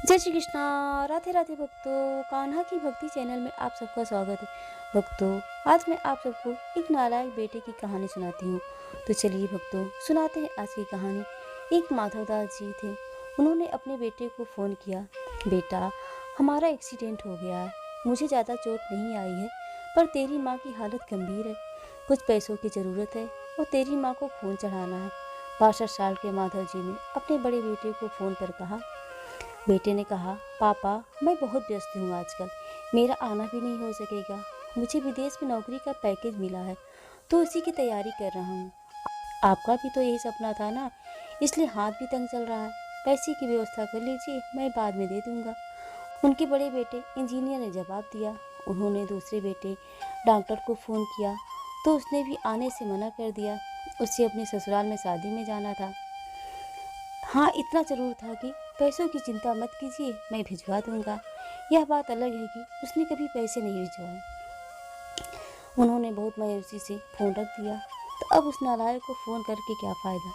जय श्री कृष्णा। राधे राधे भक्तों, कान्हा की भक्ति चैनल में आप सबका स्वागत है। भक्तों, आज मैं आप सबको एक नालायक बेटे की कहानी सुनाती हूँ। तो चलिए भक्तों, सुनाते हैं आज की कहानी। एक माधवदास जी थे। उन्होंने अपने बेटे को फ़ोन किया, बेटा हमारा एक्सीडेंट हो गया है, मुझे ज़्यादा चोट नहीं आई है, पर तेरी माँ की हालत गंभीर है, कुछ पैसों की ज़रूरत है और तेरी माँ को खून चढ़ाना है। 62 साल के माधव जी ने अपने बड़े बेटे को फ़ोन पर कहा। बेटे ने कहा, पापा मैं बहुत व्यस्त हूँ आजकल, मेरा आना भी नहीं हो सकेगा। मुझे विदेश में नौकरी का पैकेज मिला है तो उसी की तैयारी कर रहा हूँ। आपका भी तो यही सपना था ना, इसलिए हाथ भी तंग चल रहा है। पैसे की व्यवस्था कर लीजिए, मैं बाद में दे दूँगा। उनके बड़े बेटे इंजीनियर ने जवाब दिया। उन्होंने दूसरे बेटे डॉक्टर को फ़ोन किया तो उसने भी आने से मना कर दिया। उसे अपने ससुराल में शादी में जाना था। हाँ, इतना ज़रूर था कि पैसों की चिंता मत कीजिए, मैं भिजवा दूंगा। यह बात अलग है कि उसने कभी पैसे नहीं भिजवाए। उन्होंने बहुत मायूसी से फ़ोन रख दिया। तो अब उस नालायक को फ़ोन करके क्या फ़ायदा,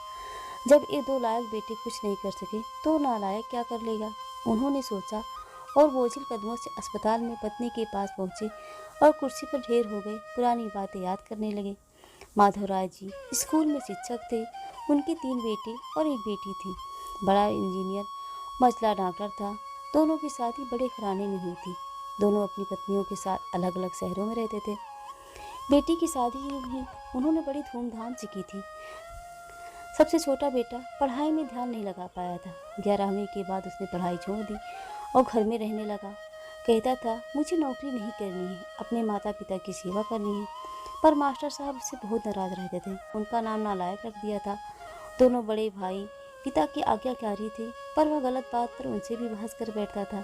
जब ये दो लायक बेटे कुछ नहीं कर सके तो नालायक क्या कर लेगा। उन्होंने सोचा और बोझिल कदमों से अस्पताल में पत्नी के पास पहुँचे और कुर्सी पर ढेर हो गए पुरानी बातें याद करने लगे। माधवराय जी स्कूल में शिक्षक थे। उनके 3 बेटे और एक बेटी थी। बड़ा इंजीनियर, मझला डॉक्टर था। दोनों की शादी बड़े घराने में हुई थी। दोनों अपनी पत्नियों के साथ अलग अलग शहरों में रहते थे। बेटी की शादी भी उन्होंने बड़ी धूमधाम से की थी। सबसे छोटा बेटा पढ़ाई में ध्यान नहीं लगा पाया था। 11वीं के बाद उसने पढ़ाई छोड़ दी और घर में रहने लगा। कहता था, मुझे नौकरी नहीं करनी है, अपने माता पिता की सेवा करनी है। पर मास्टर साहब उससे बहुत नाराज रहते थे। उनका नाम नालायक रख दिया था। दोनों बड़े भाई पिता की आज्ञाकारी थे, पर वह गलत बात पर उनसे भी बहस कर बैठता था।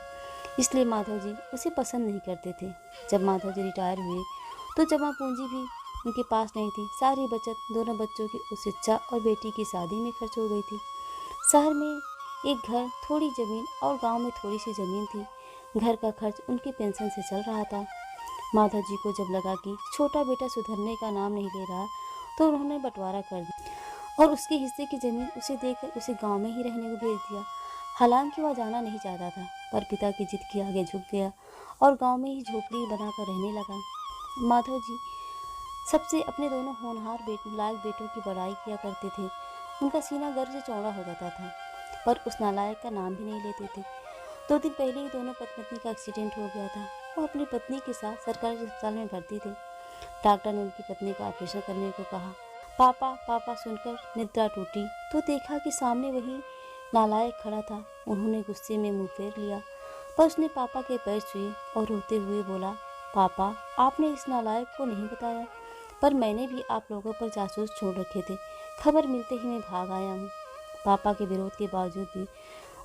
इसलिए माधव जी उसे पसंद नहीं करते थे। जब माधव जी रिटायर हुए तो जमा पूंजी भी उनके पास नहीं थी। सारी बचत दोनों बच्चों की उस शिक्षा और बेटी की शादी में खर्च हो गई थी। शहर में एक घर, थोड़ी ज़मीन और गांव में थोड़ी सी ज़मीन थी। घर का खर्च उनकी पेंशन से चल रहा था। माधव जी को जब लगा कि छोटा बेटा सुधरने का नाम नहीं ले रहा तो उन्होंने बंटवारा कर दिया और उसके हिस्से की ज़मीन उसे देकर उसे गांव में ही रहने को भेज दिया। हालांकि वह जाना नहीं चाहता था, पर पिता की जिद के आगे झुक गया और गांव में ही झोपड़ी बनाकर रहने लगा। माधव जी सबसे अपने दोनों होनहार लायक बेटों की बड़ाई किया करते थे। उनका सीना गर्व से चौड़ा हो जाता था, पर उस नालायक का नाम भी नहीं लेते थे। 2 दिन पहले ही दोनों पति पत्नी का एक्सीडेंट हो गया था। वो अपनी पत्नी के साथ सरकारी अस्पताल में भर्ती थे। डॉक्टर ने उनकी पत्नी का ऑपरेशन करने को कहा। पापा पापा सुनकर निद्रा टूटी तो देखा कि सामने वही नालायक खड़ा था। उन्होंने गुस्से में मुंह फेर लिया, पर उसने पापा के पैर छुए और रोते हुए बोला, पापा आपने इस नालायक को नहीं बताया, पर मैंने भी आप लोगों पर जासूस छोड़ रखे थे। खबर मिलते ही मैं भाग आया हूँ। पापा के विरोध के बावजूद भी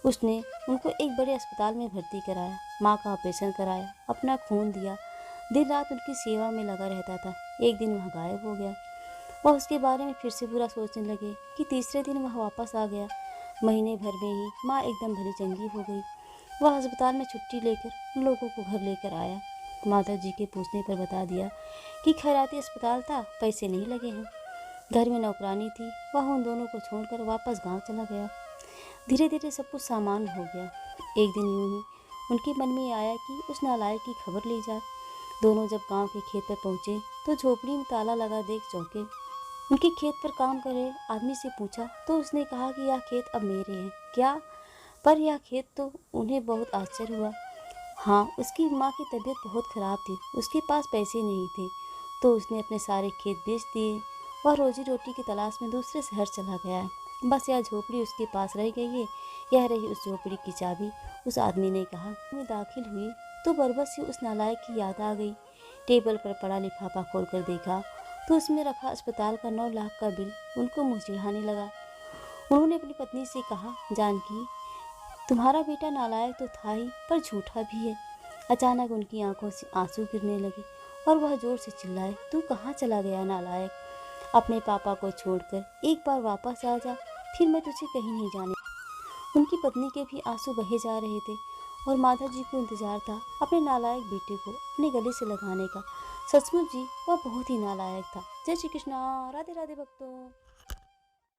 उसने उनको एक बड़े अस्पताल में भर्ती कराया, माँ का ऑपरेशन कराया, अपना खून दिया, दिन रात उनकी सेवा में लगा रहता था। एक दिन वह गायब हो गया। वह उसके बारे में फिर से बुरा सोचने लगे कि तीसरे दिन वह वापस आ गया। महीने भर में ही माँ एकदम भली चंगी हो गई। वह अस्पताल में छुट्टी लेकर उन लोगों को घर लेकर आया। माता जी के पूछने पर बता दिया कि खैराती अस्पताल था, पैसे नहीं लगे हैं। घर में नौकरानी थी। वह उन दोनों को छोड़कर वापस गाँव चला गया। धीरे धीरे सब कुछ सामान्य हो गया। एक दिन यूं ही उनके मन में आया कि उस नालायक की खबर ली जाए। दोनों जब गांव के खेत पर पहुंचे तो झोपड़ी में ताला लगा देख चौंके। उनके खेत पर काम कर रहे आदमी से पूछा तो उसने कहा कि यह खेत अब मेरे हैं। क्या? पर यह खेत तो उन्हें बहुत आश्चर्य हुआ। हाँ, उसकी माँ की तबीयत बहुत खराब थी, उसके पास पैसे नहीं थे, तो उसने अपने सारे खेत बेच दिए। वह रोजी रोटी की तलाश में दूसरे शहर चला गया है। बस यह झोपड़ी उसके पास रह गई है। यह रही उस झोपड़ी की चाबी। उस आदमी ने कहा। मैं दाखिल हुई तो बरबस ही उस नालायक की याद आ गई। टेबल पर पड़ा लिफाफा खोलकर देखा तो उसमें रखा अस्पताल का 9 लाख का बिल उनको मुँह चिढ़ाने लगा। उन्होंने अपनी पत्नी से कहा, जानकी तुम्हारा बेटा नालायक तो था ही, पर झूठा भी है। अचानक उनकी आंखों से आंसू गिरने लगे और वह जोर से चिल्लाए, तू कहाँ चला गया नालायक? अपने पापा को छोड़कर एक बार वापस आ जा, फिर मैं तुझे कहीं नहीं जाने। उनकी पत्नी के भी आंसू बहे जा रहे थे और माता जी को इंतजार था अपने नालायक बेटे को अपने गले से लगाने का। सचमुच जी वह बहुत ही नालायक था। जय श्री कृष्णा। राधे राधे भक्तों।